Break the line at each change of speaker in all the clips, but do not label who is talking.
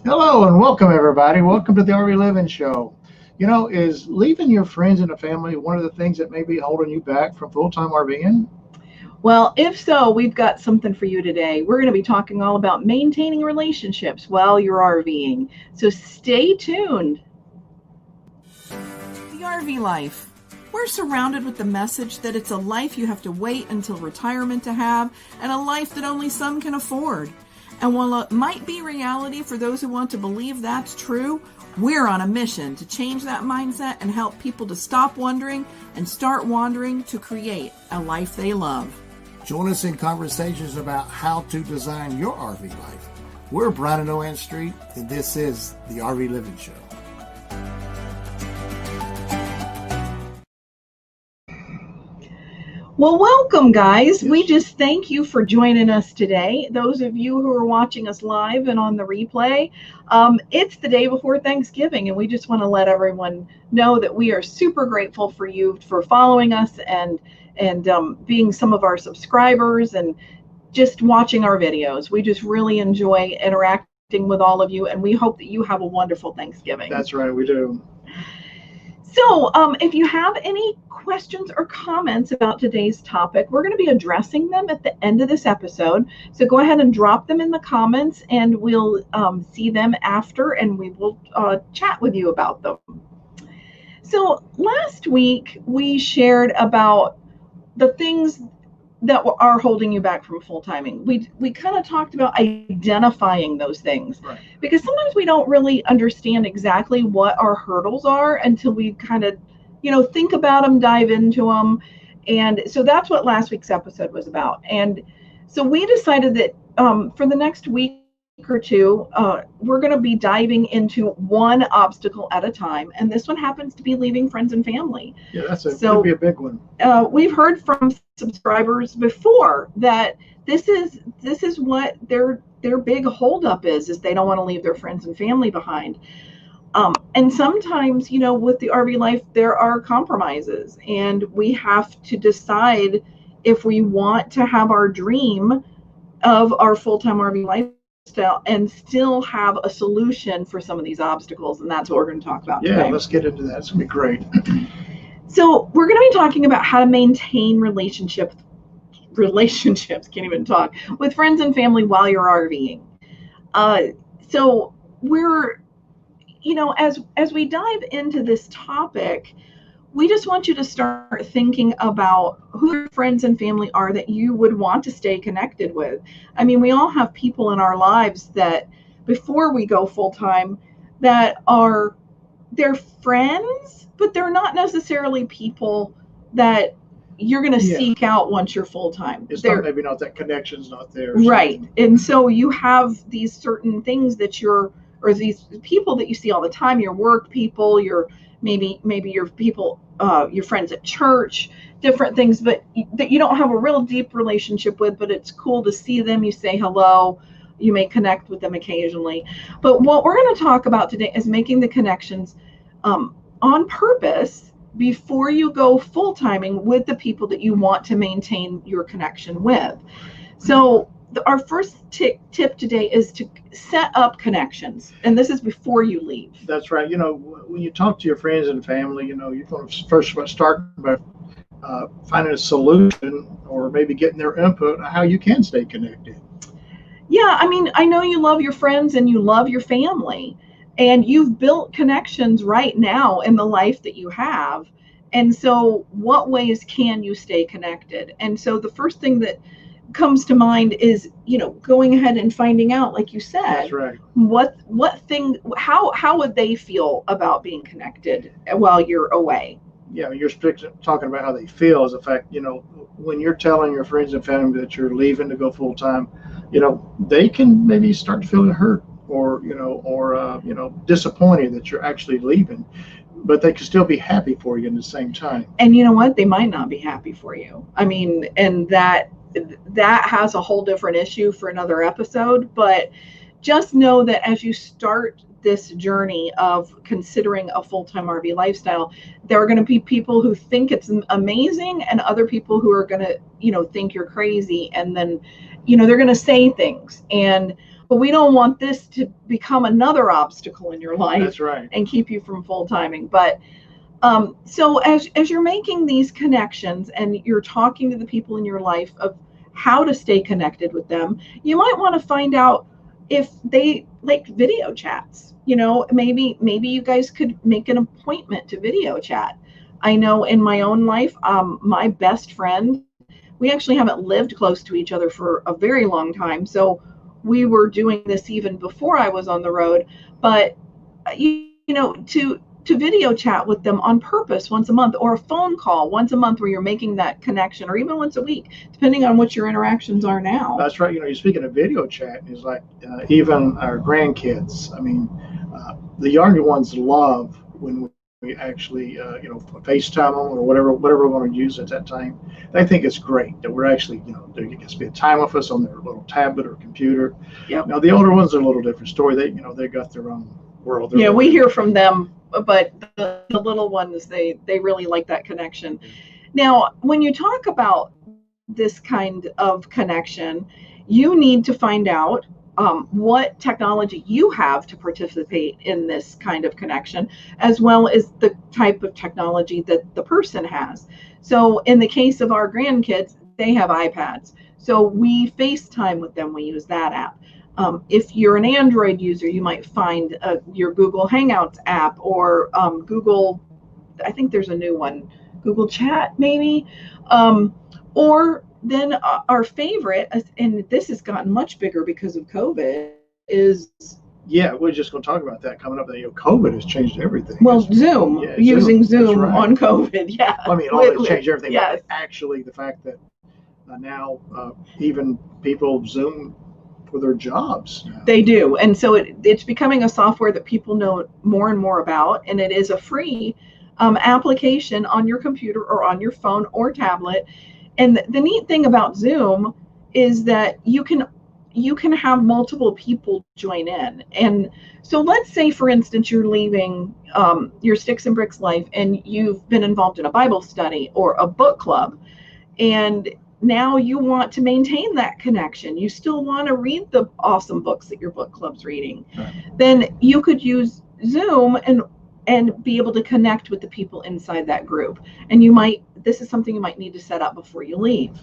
Hello and welcome, everybody. Welcome to the RV Living Show. Is leaving your friends and the family one of the things that may be holding you back from full-time RVing?
Well, if so, we've got something for you today. We're going to be talking all about maintaining relationships while you're RVing. So stay tuned.
The RV life. We're surrounded with the message that it's a life you have to wait until retirement to have, and a life that only some can afford. And while it might be reality for those who want to believe that's true, we're on a mission to change that mindset and help people to stop wondering and start wandering to create a life they love.
Join us in conversations about how to design your RV life. We're Bryan Luann Street, and this is the RV Living Show.
Well, welcome, guys. We just thank you for joining us today. Those of you who are watching us live and on the replay, it's the day before Thanksgiving, and we just want to let everyone know that we are super grateful for you for following us and being some of our subscribers and just watching our videos. We just really enjoy interacting with all of you, and we hope that you have a wonderful Thanksgiving.
That's right, we do.
So if you have any questions or comments about today's topic, we're going to be addressing them at the end of this episode. So go ahead and drop them in the comments, and we'll see them after, and we will chat with you about them. So last week, we shared about the things that are holding you back from full-timing. We kind of talked about identifying those things, right? Because sometimes we don't really understand exactly what our hurdles are until we kind of, think about them, dive into them. And so that's what last week's episode was about. And so we decided that for the next week or two, we're going to be diving into one obstacle at a time, and this one happens to be leaving friends and family.
Yeah, could be a big one.
We've heard from subscribers before that this is what their big holdup is they don't want to leave their friends and family behind. And sometimes, with the RV life, there are compromises, and we have to decide if we want to have our dream of our full-time RV lifestyle and still have a solution for some of these obstacles. And that's what we're going to talk about today.
Let's get into that. It's going to be great.
So we're going to be talking about how to maintain relationships, can't even talk, with friends and family while you're RVing. So we're, as we dive into this topic, we just want you to start thinking about who your friends and family are that you would want to stay connected with. I mean, we all have people in our lives that before we go full-time that are they're friends, but they're not necessarily people that you're going to seek out once you're full-time.
Maybe not that connection's not there.
Right. And so you have these certain things that or these people that you see all the time, your work people, maybe your people, your friends at church, different things, but that you don't have a real deep relationship with, but it's cool to see them. You say hello, you may connect with them occasionally. But what we're going to talk about today is making the connections on purpose before you go full-timing with the people that you want to maintain your connection with. So our first tip today is to set up connections, and this is before you leave.
That's right. When you talk to your friends and family, you're going to first start by finding a solution, or maybe getting their input on how you can stay connected.
Yeah, I mean, I know you love your friends and you love your family, and you've built connections right now in the life that you have. And so what ways can you stay connected? And so the first thing that comes to mind is, going ahead and finding out, like you said,
that's right,
how would they feel about being connected while you're away?
Yeah, you're talking about how they feel as a fact. When you're telling your friends and family that you're leaving to go full time, they can maybe start to feel hurt or disappointed that you're actually leaving, but they can still be happy for you in the same time.
And you know what? They might not be happy for you. I mean, and that has a whole different issue for another episode, but just know that as you start this journey of considering a full-time RV lifestyle, there are going to be people who think it's amazing and other people who are going to, think you're crazy. And then, they're going to say things. but we don't want this to become another obstacle in your life.
That's right.
And keep you from full timing. But so as you're making these connections and you're talking to the people in your life of how to stay connected with them, you might want to find out if they like video chats. You know, maybe you guys could make an appointment to video chat. I know in my own life, my best friend, we actually haven't lived close to each other for a very long time. So we were doing this even before I was on the road. But, you know, to video chat with them on purpose once a month, or a phone call once a month where you're making that connection, or even once a week, depending on what your interactions are now.
That's right. You know, you're speaking of video chat, it's like even our grandkids. I mean, the younger ones love when we actually, you know, FaceTime them or whatever we're going to use at that time. They think it's great that we're actually, you know, they get to spend time with us on their little tablet or computer.
Yep.
Now, the older ones are a little different story. They, you know, they got their own world.
Yeah, we hear from them, but the little ones, they really like that connection. Now, when you talk about this kind of connection, you need to find out what technology you have to participate in this kind of connection, as well as the type of technology that the person has. So in the case of our grandkids, they have iPads. So we FaceTime with them, we use that app. If you're an Android user, you might find your Google Hangouts app, or Google, I think there's a new one, Google Chat maybe, or then our favorite, and this has gotten much bigger because of COVID, is...
Yeah, we're just going to talk about that coming up. You know, COVID has changed everything.
Well, Zoom,
yeah,
using Zoom
right.
on COVID, yeah.
I mean, all has changed everything.
Yes.
But actually, the fact that now even people Zoom for their jobs.
They do. And so it's becoming a software that people know more and more about, and it is a free application on your computer or on your phone or tablet. And the neat thing about Zoom is that you can have multiple people join in. And so let's say, for instance, you're leaving your Sticks and Bricks life and you've been involved in a Bible study or a book club, and now you want to maintain that connection. You still want to read the awesome books that your book club's reading. Right. Then you could use Zoom and be able to connect with the people inside that group. And this is something you might need to set up before you leave.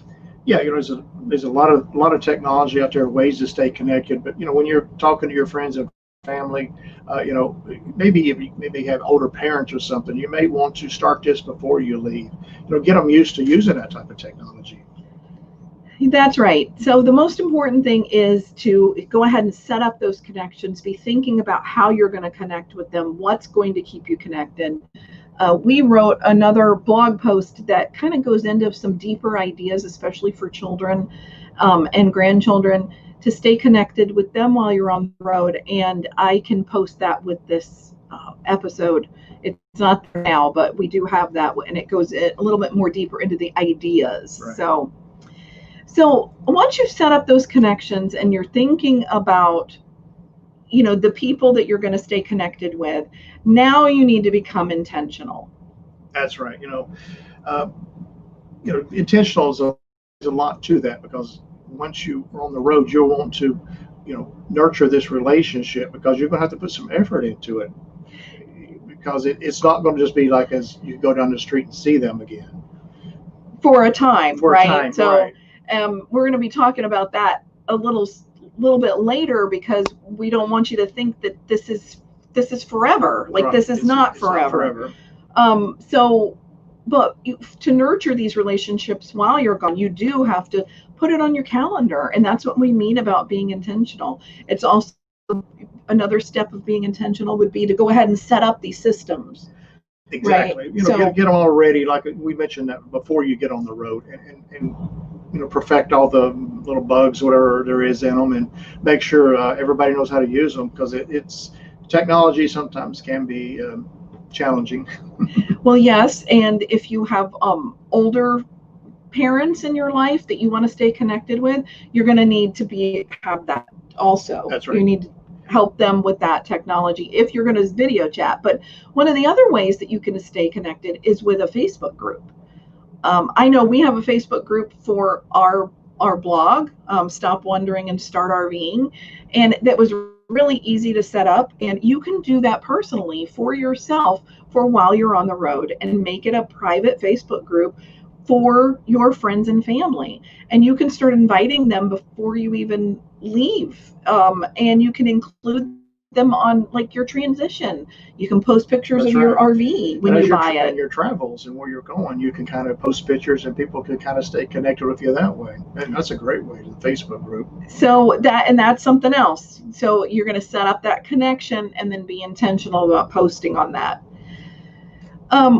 Yeah, you know, there's a lot of technology out there, ways to stay connected. But you know, when you're talking to your friends and family, you know, maybe if you have older parents or something, you may want to start this before you leave. You know, get them used to using that type of technology.
That's right. So the most important thing is to go ahead and set up those connections. Be thinking about how you're going to connect with them, what's going to keep you connected. We wrote another blog post that kind of goes into some deeper ideas, especially for children and grandchildren, to stay connected with them while you're on the road. And I can post that with this episode. It's not there now, but we do have that, and it goes a little bit more deeper into the ideas. Right. So once you've set up those connections and you're thinking about, you know, the people that you're going to stay connected with, now you need to become intentional.
That's right. You know, intentional is a lot to that, because once you are on the road, you'll want to, you know, nurture this relationship, because you're going to have to put some effort into it, because it's not going to just be like as you go down the street and see them again.
For a time, right?
Time,
so.
Right.
We're going to be talking about that a little bit later, because we don't want you to think that this is forever. Like, right. This is not forever. But to nurture these relationships while you're gone, you do have to put it on your calendar, and that's what we mean about being intentional. It's also another step of being intentional would be to go ahead and set up these systems.
Exactly.
Right?
You know, get them all ready, like we mentioned that before you get on the road, and you know, perfect all the little bugs, whatever there is in them, and make sure everybody knows how to use them, because it's technology sometimes can be challenging.
Well, yes, and if you have older parents in your life that you want to stay connected with, you're going to need to have that also.
That's right.
You need to help them with that technology if you're going to video chat. But one of the other ways that you can stay connected is with a Facebook group. I know we have a Facebook group for our our blog, Stop Wondering and Start RVing, and that was really easy to set up. And you can do that personally for yourself for while you're on the road, and make it a private Facebook group for your friends and family. And you can start inviting them before you even leave. And you can include them on like your transition. You can post pictures of your RV when you buy it.
And your travels and where you're going, you can kind of post pictures and people can kind of stay connected with you that way. And that's a great way to the Facebook group.
So that's something else. So you're going to set up that connection and then be intentional about posting on that.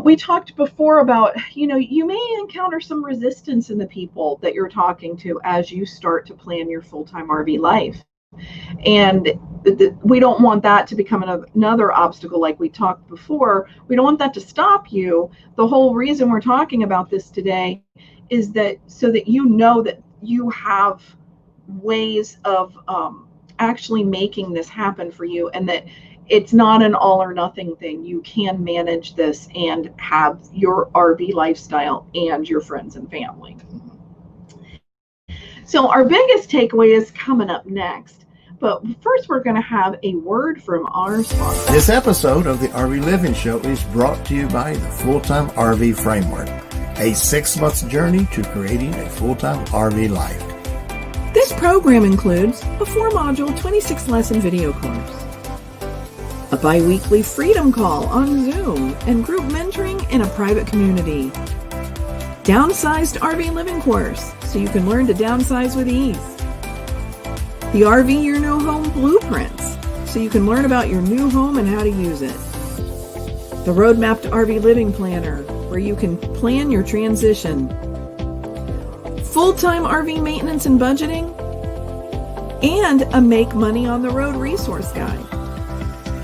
We talked before about, you may encounter some resistance in the people that you're talking to as you start to plan your full-time RV life. And we don't want that to become another obstacle like we talked before. We don't want that to stop you. The whole reason we're talking about this today is that so that you know that you have ways of actually making this happen for you, and that it's not an all or nothing thing. You can manage this and have your RV lifestyle and your friends and family. So our biggest takeaway is coming up next. But first, we're going to have a word from our sponsor.
This episode of the RV Living Show is brought to you by the Full-Time RV Framework, a 6-month journey to creating a full-time RV life.
This program includes a 4-module 26-lesson video course, a bi-weekly freedom call on Zoom and group mentoring in a private community, downsized RV living course so you can learn to downsize with ease, the RV Your New Home Blueprints, so you can learn about your new home and how to use it. The Roadmap to RV Living Planner, where you can plan your transition. Full-time RV maintenance and budgeting. And a Make Money on the Road resource guide.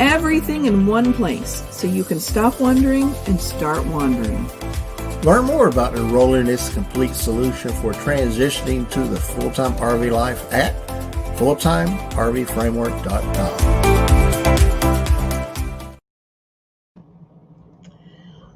Everything in one place, so you can stop wondering and start wandering.
Learn more about enrolling in this complete solution for transitioning to the full-time RV life at fulltimерvframework.com.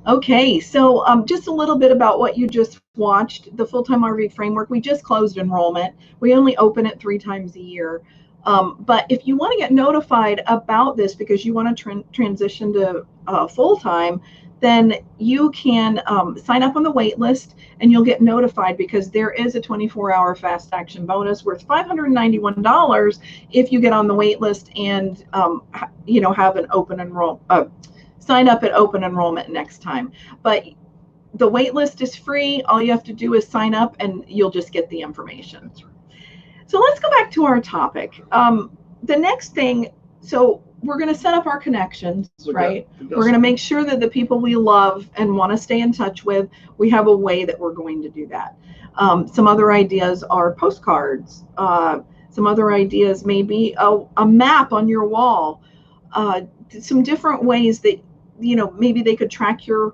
Okay, so just a little bit about what you just watched, the Full-Time RV Framework. We just closed enrollment. We only open it 3 times a year. But if you want to get notified about this because you want to transition to full-time, then you can sign up on the wait list and you'll get notified, because there is a 24-hour fast action bonus worth $591 if you get on the wait list and have an sign up at open enrollment next time. But the wait list is free. All you have to do is sign up and you'll just get the information. So let's go back to our topic. The next thing, so we're going to set up our connections, right? We're going to make sure that the people we love and want to stay in touch with, we have a way that we're going to do that. Some other ideas are postcards. Some other ideas may be a map on your wall. Some different ways that, maybe they could track your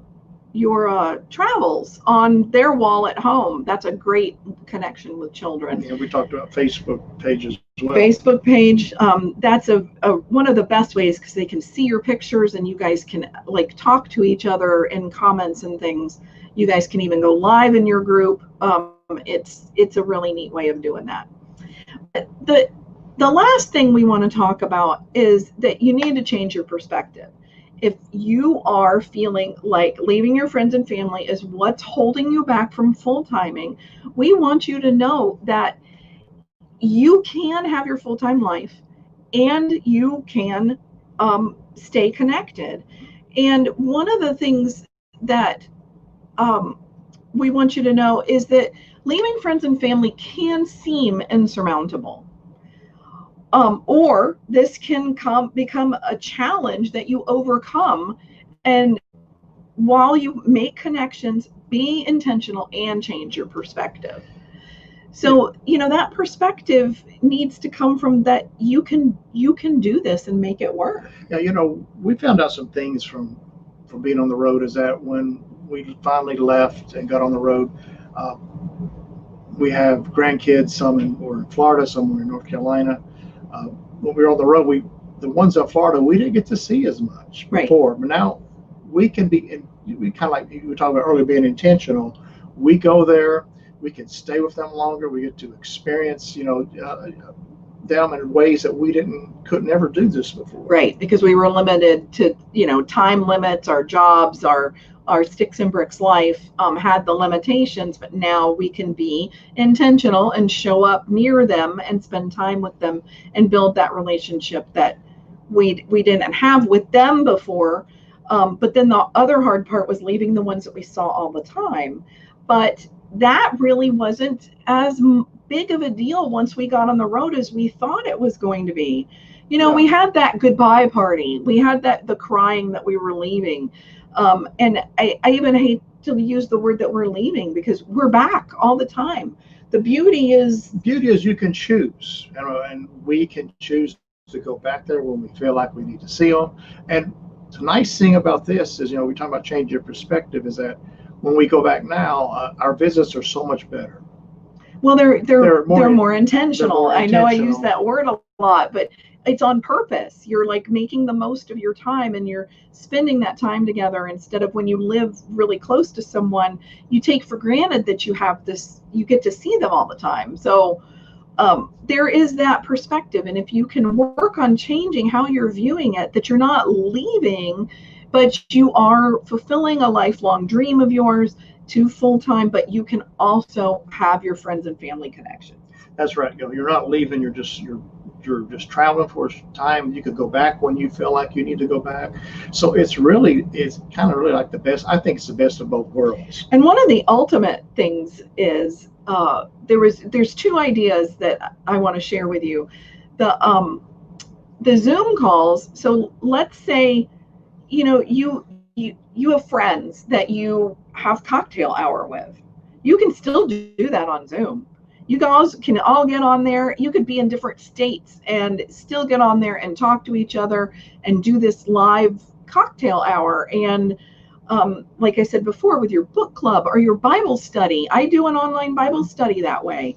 travels on their wall at home. That's a great connection with children.
Yeah, we talked about Facebook pages as well.
Facebook page, that's one of the best ways, because they can see your pictures and you guys can talk to each other in comments and things. You guys can even go live in your group. It's a really neat way of doing that. The last thing we want to talk about is that you need to change your perspective. If you are feeling like leaving your friends and family is what's holding you back from full-timing, we want you to know that you can have your full-time life and you can stay connected. And one of the things that we want you to know is that leaving friends and family can seem insurmountable. Or this can become a challenge that you overcome. And while you make connections, be intentional and change your perspective. So, that perspective needs to come from that you can do this and make it work.
Yeah, we found out some things from being on the road, is that when we finally left and got on the road, we have grandkids, some were in Florida, some were in North Carolina. When we were on the road, the ones in Florida, we didn't get to see as much before. Right. But now we can we kind of like you were talking about earlier, being intentional. We go there, we can stay with them longer. We get to experience, them in ways that we could never do this before.
Right, because we were limited to, time limits. Our jobs, our sticks and bricks life had the limitations, but now we can be intentional and show up near them and spend time with them and build that relationship that we didn't have with them before. But then the other hard part was leaving the ones that we saw all the time. But that really wasn't as big of a deal once we got on the road as we thought it was going to be. We had that goodbye party. We had the crying that we were leaving. And I even hate to use the word that we're leaving, because we're back all the time. The beauty is
you can choose, and we can choose to go back there when we feel like we need to see them. And the nice thing about this is, we talk about changing your perspective, is that when we go back now, our visits are so much better.
Well, they're more intentional. I know I use that word a lot, but it's on purpose. You're like making the most of your time, and you're spending that time together, instead of when you live really close to someone, you take for granted that you get to see them all the time. So there is that perspective. And if you can work on changing how you're viewing it, that you're not leaving, but you are fulfilling a lifelong dream of yours to full-time, but you can also have your friends and family connections.
That's right. You're not leaving. You're just traveling for time. You could go back when you feel like you need to go back. So it's kind of really like the best. I think it's the best of both worlds.
And one of the ultimate things is there's two ideas that I want to share with you. The Zoom calls. So let's say, you have friends that you have cocktail hour with. You can still do that on Zoom. You guys can all get on there. You could be in different states and still get on there and talk to each other and do this live cocktail hour. And like I said before, with your book club or your Bible study, I do an online Bible study that way.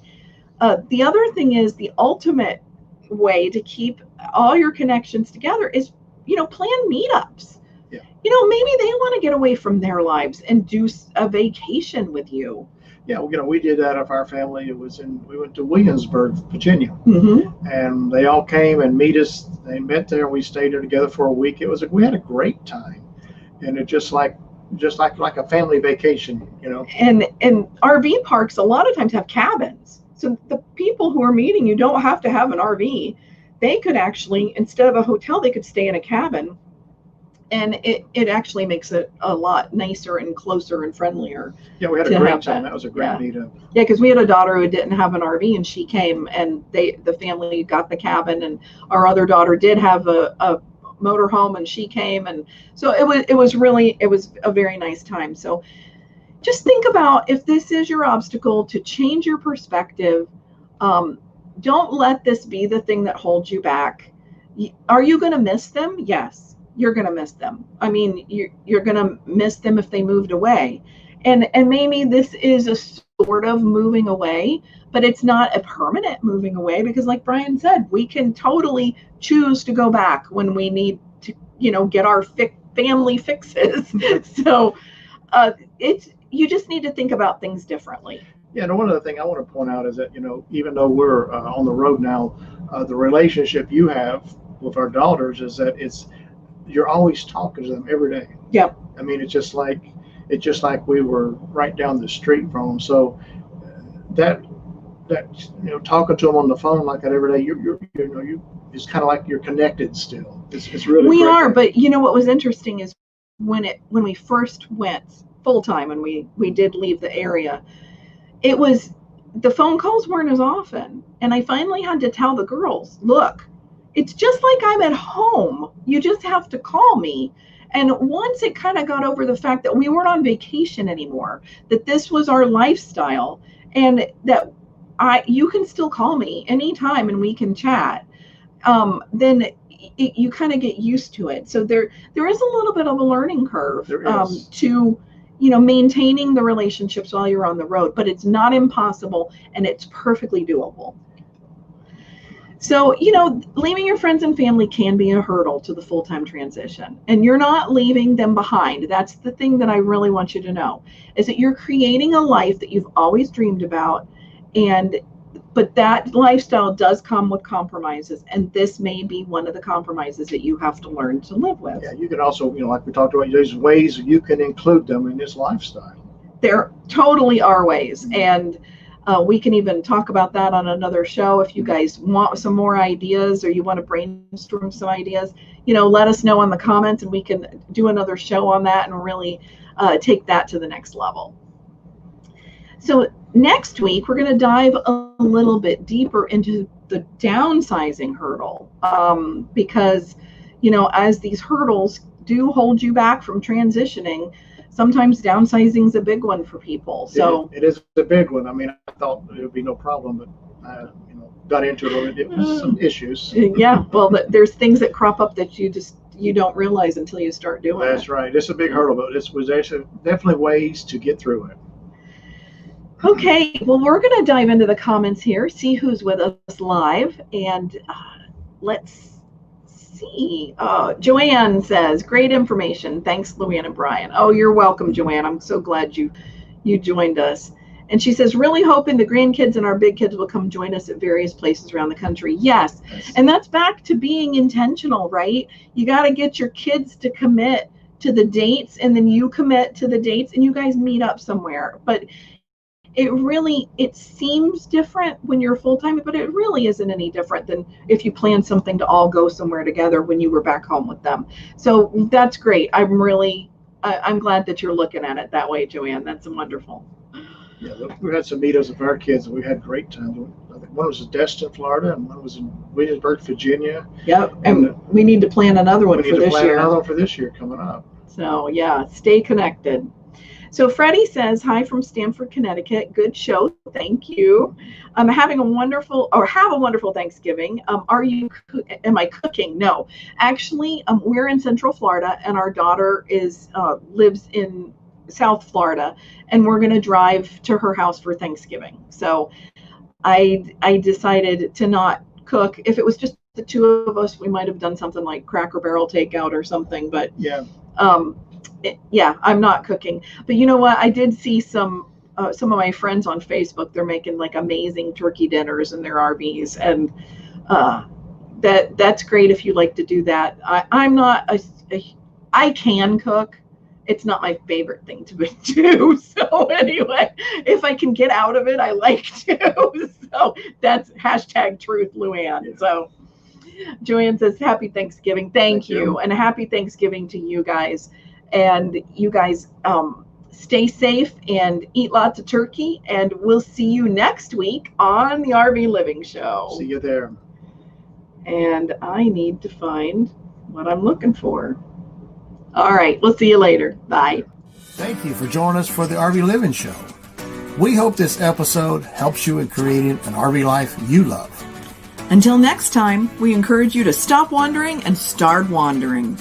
The other thing is, the ultimate way to keep all your connections together is, plan meetups.
Yeah.
Maybe they want to get away from their lives and do a vacation with you.
Yeah, we did that of our family. We went to Williamsburg, Virginia,
mm-hmm.
and they all came and meet us. They met there, and we stayed there together for a week. We had a great time, and it just like a family vacation,
And RV parks a lot of times have cabins, so the people who are meeting you don't have to have an RV. They could actually, instead of a hotel, they could stay in a cabin. And it actually makes it a lot nicer and closer and friendlier.
Yeah, we had a great time. That was a great meetup.
Yeah, because we had a daughter who didn't have an RV, and she came, and the family got the cabin, and our other daughter did have a motorhome, and she came, and so it was a very nice time. So just think about, if this is your obstacle to change your perspective, don't let this be the thing that holds you back. Are you going to miss them? Yes. You're going to miss them. I mean, you're going to miss them if they moved away. And maybe this is a sort of moving away, but it's not a permanent moving away, because like Bryan said, we can totally choose to go back when we need to, get our family fixes. So you just need to think about things differently.
Yeah, and one other thing I want to point out is that, even though we're on the road now, the relationship you have with our daughters is that you're always talking to them every day.
Yep.
I mean, it's just like we were right down the street from them. So that talking to them on the phone like that every day, it's kind of like you're connected still. It's really
we
great.
are. But what was interesting is when we first went full time, and we did leave the area, it was, the phone calls weren't as often, and I finally had to tell the girls, look, it's just like I'm at home. You just have to call me. And once it kind of got over the fact that we weren't on vacation anymore, that this was our lifestyle, and that you can still call me anytime and we can chat, then you kind of get used to it. So there is a little bit of a learning curve to maintaining the relationships while you're on the road, but it's not impossible, and it's perfectly doable. So, leaving your friends and family can be a hurdle to the full-time transition, and you're not leaving them behind. That's the thing that I really want you to know, is that you're creating a life that you've always dreamed about, but that lifestyle does come with compromises, and this may be one of the compromises that you have to learn to live with.
Yeah, you can also, like we talked about, there's ways you can include them in this lifestyle.
There totally are ways, and we can even talk about that on another show. If you guys want some more ideas or you want to brainstorm some ideas, let us know in the comments, and we can do another show on that and really take that to the next level. So next week, we're going to dive a little bit deeper into the downsizing hurdle, because, as these hurdles do hold you back from transitioning, sometimes downsizing is a big one for people. So
it is a big one. I mean, I thought it would be no problem, but I, got into it a little bit. It was some issues.
Yeah, well, there's things that crop up that you don't realize until you start doing it.
That's right. It's a big hurdle, but this was actually definitely ways to get through it.
Okay, well, we're going to dive into the comments here, see who's with us live, and let's see. Joanne says, great information. Thanks, Luann and Bryan. Oh, you're welcome, Joanne. I'm so glad you joined us. And she says, really hoping the grandkids and our big kids will come join us at various places around the country. Yes, and that's back to being intentional, right? You got to get your kids to commit to the dates, and then you commit to the dates, and you guys meet up somewhere. But it seems different when you're full-time, but it really isn't any different than if you plan something to all go somewhere together when you were back home with them. So that's great. I'm glad that you're looking at it that way, Joanne. That's wonderful.
Yeah, we had some meetups with our kids, and we had great times. I think one was in Destin, Florida, and one was in Williamsburg, Virginia.
Yep, and we need to plan another one for this year.
Another one for this year coming up.
So yeah, stay connected. So Freddie says, hi from Stamford, Connecticut. Good show. Thank you. I'm having a wonderful Thanksgiving. Am I cooking? No, actually, we're in Central Florida, and our daughter lives in South Florida, and we're going to drive to her house for Thanksgiving. So I decided to not cook. If it was just the two of us, we might have done something like Cracker Barrel takeout or something, but
yeah.
I'm not cooking. But you know what? I did see some of my friends on Facebook. They're making like amazing turkey dinners in their RVs, and that's great if you like to do that. I'm not I can cook. It's not my favorite thing to do. So anyway, if I can get out of it, I like to. So that's #truth, Luann. So Joanne says, happy Thanksgiving. Thank you. And a happy Thanksgiving to you guys. And you guys stay safe and eat lots of turkey. And we'll see you next week on the RV Living Show.
See you there.
And I need to find what I'm looking for. All right. We'll see you later. Bye.
Thank you for joining us for the RV Living Show. We hope this episode helps you in creating an RV life you love.
Until next time, we encourage you to stop wondering and start wandering.